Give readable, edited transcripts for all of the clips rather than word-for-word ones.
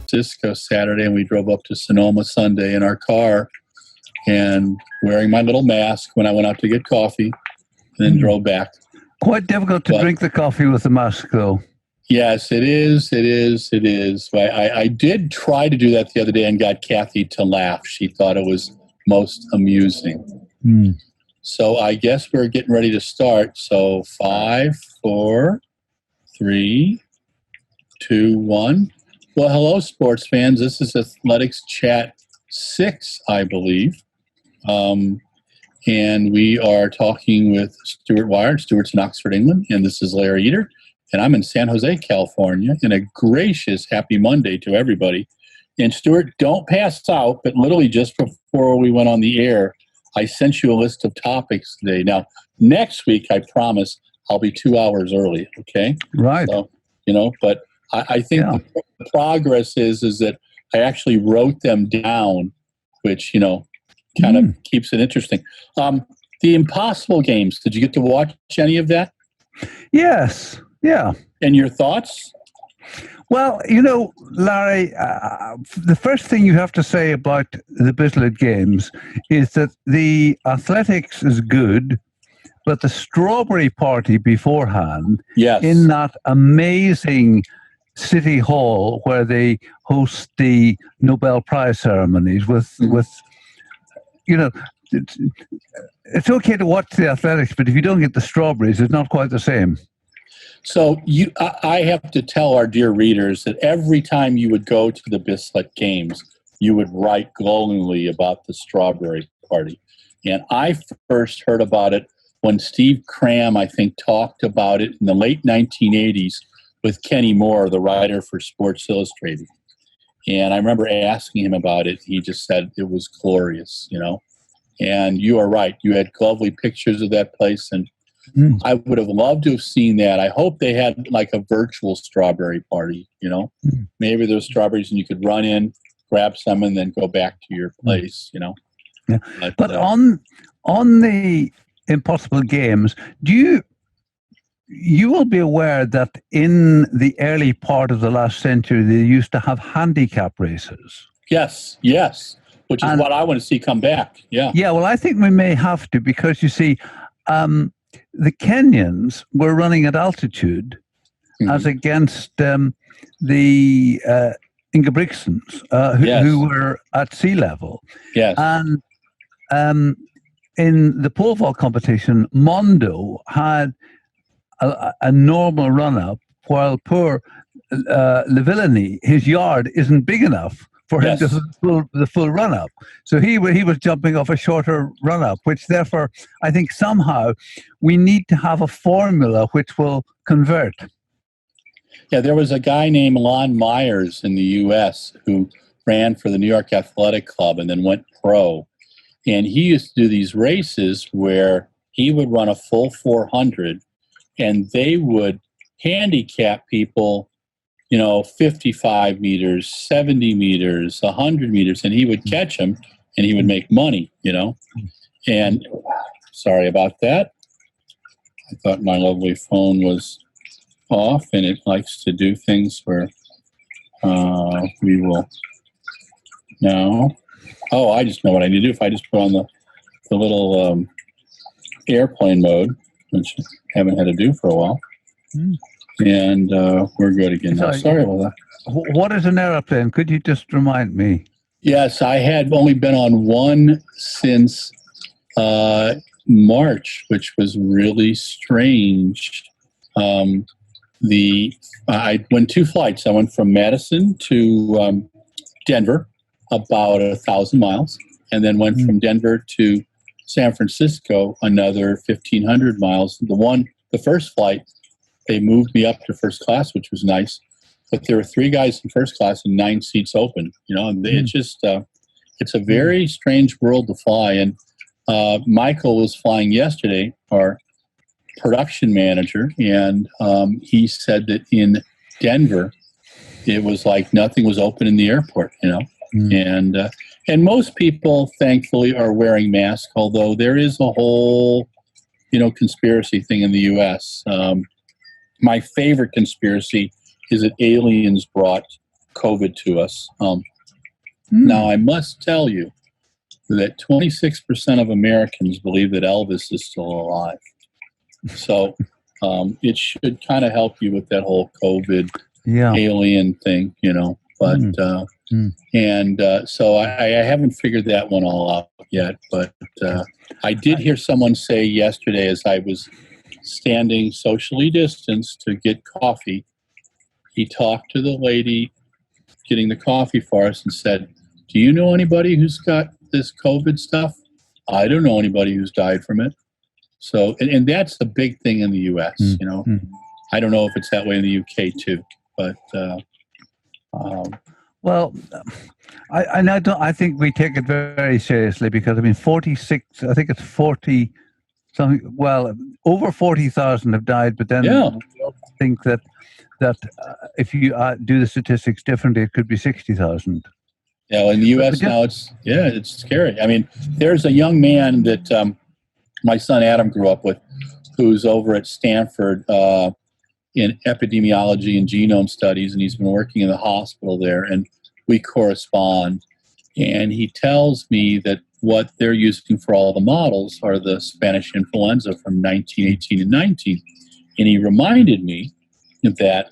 Francisco Saturday, and we drove up to Sonoma Sunday in our car, and wearing my little mask when I went out to get coffee, and then drove back. Quite difficult to drink the coffee with the mask, though. Yes, it is. I did try to do that the other day and got Kathy to laugh. She thought it was most amusing. So I guess we're getting ready to start. So 5, 4, 3, 2, 1. Well, hello, sports fans. This is Athletics Chat 6, I believe. And we are talking with Stuart Wire. Stuart's in Oxford, England. And this is Larry Eater. And I'm in San Jose, California. And a gracious happy Monday to everybody. And Stuart, don't pass out, but literally just before we went on the air, I sent you a list of topics today. Now, next week, I promise I'll be 2 hours early, okay? Right. So, but I think the progress is that I actually wrote them down, which, kind of keeps it interesting. The Impossible Games, did you get to watch any of that? Yes, yeah. And your thoughts? Well, Larry, the first thing you have to say about the Bislett Games is that the athletics is good, but the strawberry party beforehand, in that amazing city hall where they host the Nobel Prize ceremonies with it's okay to watch the athletics, but if you don't get the strawberries, it's not quite the same. So I have to tell our dear readers that every time you would go to the Bislett Games, you would write glowingly about the strawberry party. And I first heard about it when Steve Cram, I think, talked about it in the late 1980s with Kenny Moore, the writer for Sports Illustrated. And I remember asking him about it. He just said it was glorious, And you are right. You had lovely pictures of that place, and I would have loved to have seen that. I hope they had like a virtual strawberry party, Maybe there's strawberries and you could run in, grab some, and then go back to your place, Yeah. But on the Impossible Games, you will be aware that in the early part of the last century, they used to have handicap races. Yes, which is what I want to see come back. Yeah. Yeah, well, I think we may have to, because you see, the Kenyans were running at altitude as against the Ingebrigtsens, who were at sea level. Yes. And in the pole vault competition, Mondo had a normal run-up, while poor Levillani, his yard isn't big enough for him to the full run-up. So he was jumping off a shorter run-up, which therefore I think somehow we need to have a formula which will convert. Yeah, there was a guy named Lon Myers in the U.S. who ran for the New York Athletic Club and then went pro. And he used to do these races where he would run a full 400 and they would handicap people 55 meters, 70 meters, 100 meters, and he would catch them and he would make money, And sorry about that. I thought my lovely phone was off, and it likes to do things where we will now. Oh, I just know what I need to do. If I just put on the little airplane mode, which I haven't had to do for a while. And we're good again now. Sorry about that. What is an airplane? Could you just remind me? Yes, I had only been on one since March, which was really strange. I went 2 flights. I went from Madison to Denver, about 1,000 miles, and then went from Denver to San Francisco, another 1,500 miles. The first flight, they moved me up to first class, which was nice. But there were 3 guys in first class and 9 seats open. It's just it's a very strange world to fly. And Michael was flying yesterday, our production manager, and he said that in Denver, it was like nothing was open in the airport. And most people, thankfully, are wearing masks. Although there is a whole, conspiracy thing in the U.S. My favorite conspiracy is that aliens brought COVID to us. Now, I must tell you that 26% of Americans believe that Elvis is still alive. So it should kind of help you with that whole COVID alien thing, you know. But so I haven't figured that one all out yet. But I did hear someone say yesterday, as I was standing socially distanced to get coffee, he talked to the lady getting the coffee for us and said, "Do you know anybody who's got this COVID stuff? I don't know anybody who's died from it." So, and that's the big thing in the U.S., you know. I don't know if it's that way in the U.K. too, but well, I think we take it very seriously because, I mean, 46, I think it's 40 something, well, over 40,000 have died, but then we also think that if you do the statistics differently, it could be 60,000. Yeah, well, in the U.S. now, it's scary. I mean, there's a young man that my son Adam grew up with, who's over at Stanford in epidemiology and genome studies, and he's been working in the hospital there, and we correspond. And he tells me that what they're using for all the models are the Spanish influenza from 1918 and 19. And he reminded me that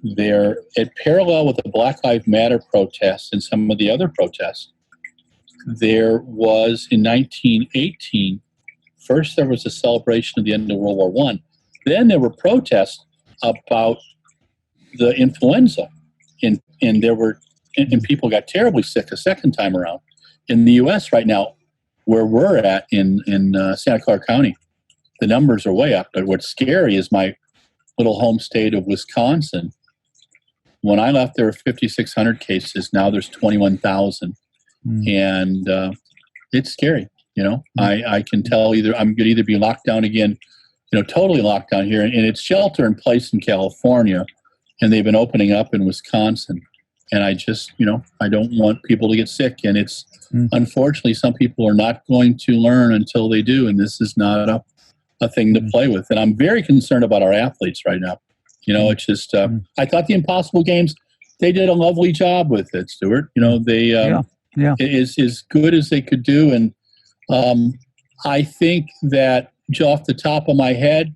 they're at parallel with the Black Lives Matter protests and some of the other protests. There was in 1918, first there was a celebration of the end of World War I. Then there were protests about the influenza, and people got terribly sick a second time around. In the U.S. right now, where we're at in Santa Clara County, the numbers are way up. But what's scary is my little home state of Wisconsin. When I left, there were 5,600 cases. Now there's 21,000, and it's scary. You know, I can tell I'm going to either be locked down again, you know, totally locked down here, and it's shelter in place in California, and they've been opening up in Wisconsin. And I just, you know, I don't want people to get sick, and it's unfortunately some people are not going to learn until they do, and this is not a thing to play with. And I'm very concerned about our athletes right now. You know, it's just I thought the Impossible Games, they did a lovely job with it, Stuart. You know, they is as good as they could do, and I think that just off the top of my head,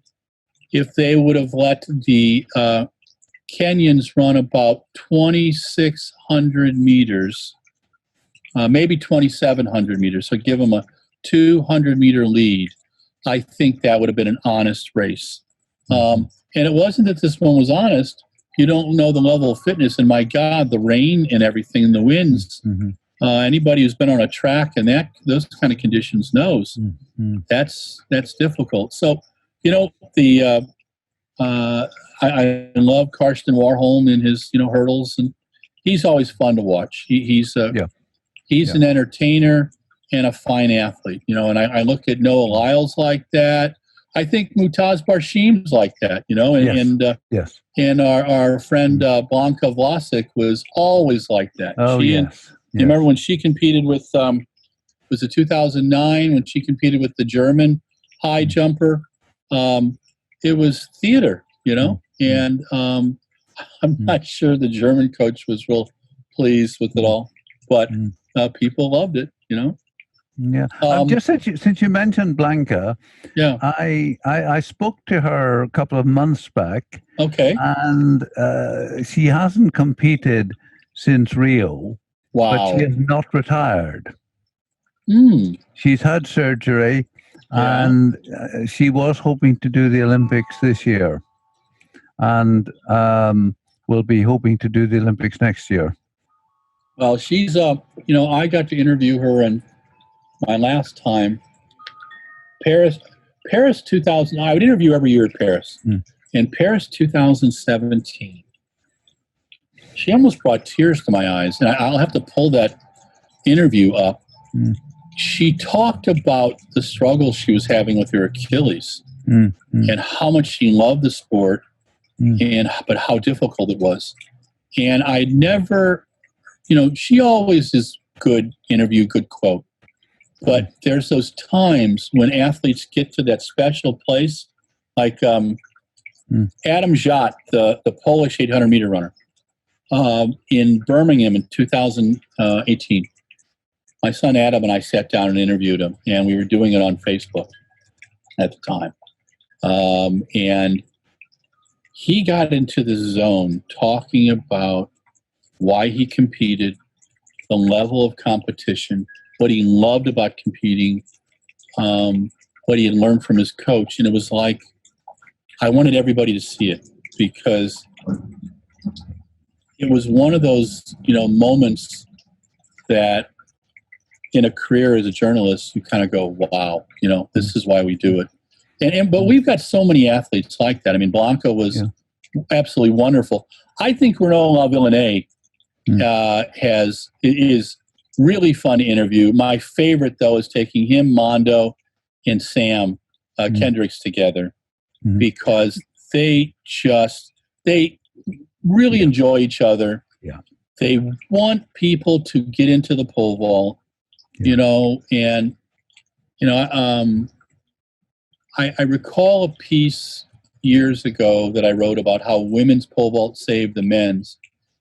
if they would have let the Kenyans run about 2,600 meters, maybe 2,700 meters, so give them a 200-meter lead, I think that would have been an honest race. And it wasn't that this one was honest. You don't know the level of fitness, and my God, the rain and everything, and the winds. Anybody who's been on a track and those kind of conditions knows that's difficult. So, you know, I love Karsten Warholm and his, you know, hurdles, and he's always fun to watch. He's an entertainer and a fine athlete, you know. And I look at Noah Lyles like that. I think Mutaz Barshim's like that, you know, and our friend Blanka Vlasic was always like that. You remember when she competed with was it 2009 when she competed with the German high jumper? It was theater, you know, and I'm not sure the German coach was real pleased with it all, but people loved it, you know. Yeah. Just since you mentioned Blanka, I spoke to her a couple of months back. Okay. And she hasn't competed since Rio. Wow. But she has not retired. She's had surgery, and she was hoping to do the Olympics this year, and will be hoping to do the Olympics next year. Well, she's you know, I got to interview her in my last time, Paris 2000. I would interview every year at Paris. In Paris 2017, she almost brought tears to my eyes, and I'll have to pull that interview up. She talked about the struggle she was having with her Achilles and how much she loved the sport, but how difficult it was. And I never, you know, she always is good interview, good quote. But there's those times when athletes get to that special place, like Adam Jot, the Polish 800-meter runner. in Birmingham in 2018. My son Adam and I sat down and interviewed him, and we were doing it on Facebook at the time. And he got into the zone talking about why he competed, the level of competition, what he loved about competing, what he had learned from his coach. And it was like, I wanted everybody to see it, because it was one of those, moments that in a career as a journalist, you kind of go, wow, this is why we do it. But we've got so many athletes like that. I mean, Blanka was absolutely wonderful. I think Renaud Lavillenie is really fun to interview. My favorite, though, is taking him, Mondo, and Sam Kendricks together, because they really enjoy each other. Yeah. They want people to get into the pole vault, I recall a piece years ago that I wrote about how women's pole vault saved the men's,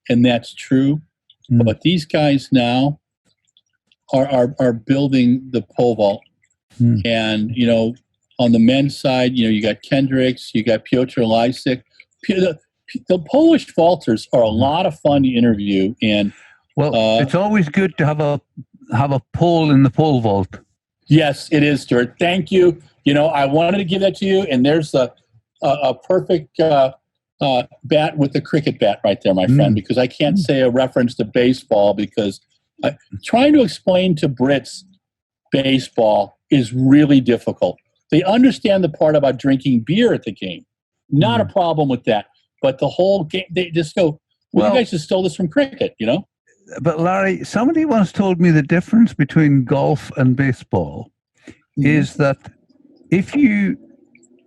and that's true. But these guys now are building the pole vault, and on the men's side, you got Kendricks, you got Piotr Vlasic. The Polish vaulters are a lot of fun to interview, and it's always good to have a pole in the pole vault. Yes, it is, Stuart. Thank you. I wanted to give that to you, and there's a perfect bat with the cricket bat right there, my friend, because I can't say a reference to baseball, because trying to explain to Brits baseball is really difficult. They understand the part about drinking beer at the game. Not a problem with that. But the whole game, they just go, well, you guys just stole this from cricket, But Larry, somebody once told me the difference between golf and baseball is that if you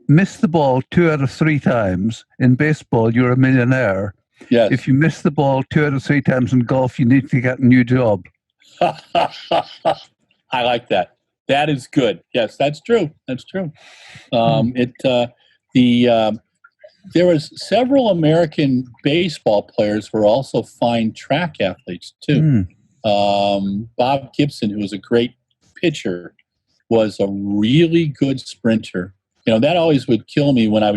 miss the ball 2 out of 3 times in baseball, you're a millionaire. Yes. If you miss the ball 2 out of 3 times in golf, you need to get a new job. I like that. That is good. Yes, that's true. That's true. There was several American baseball players who were also fine track athletes too. Bob Gibson, who was a great pitcher, was a really good sprinter. That always would kill me when I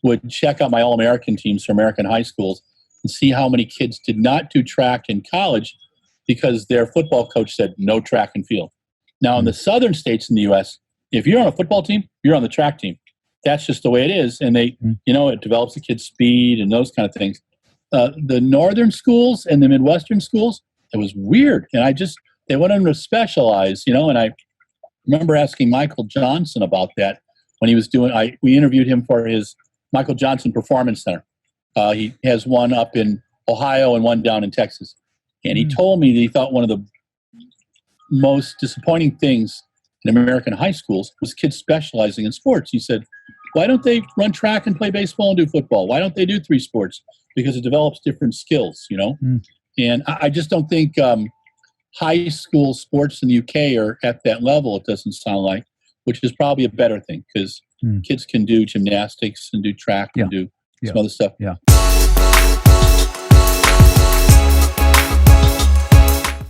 would check out my All-American teams for American high schools and see how many kids did not do track in college because their football coach said no track and field. Now in the southern states in the U.S., if you're on a football team, you're on the track team. That's just the way it is. And they, it develops the kid's speed and those kind of things. The northern schools and the Midwestern schools, it was weird. And they went on to specialize, and I remember asking Michael Johnson about that when he was we interviewed him for his Michael Johnson Performance Center. He has one up in Ohio and one down in Texas. And he told me that he thought one of the most disappointing things in American high schools was kids specializing in sports. He said, why don't they run track and play baseball and do football? Why don't they do 3 sports? Because it develops different skills, And I just don't think high school sports in the UK are at that level, it doesn't sound like, which is probably a better thing, because kids can do gymnastics and do track and do some other stuff. Yeah.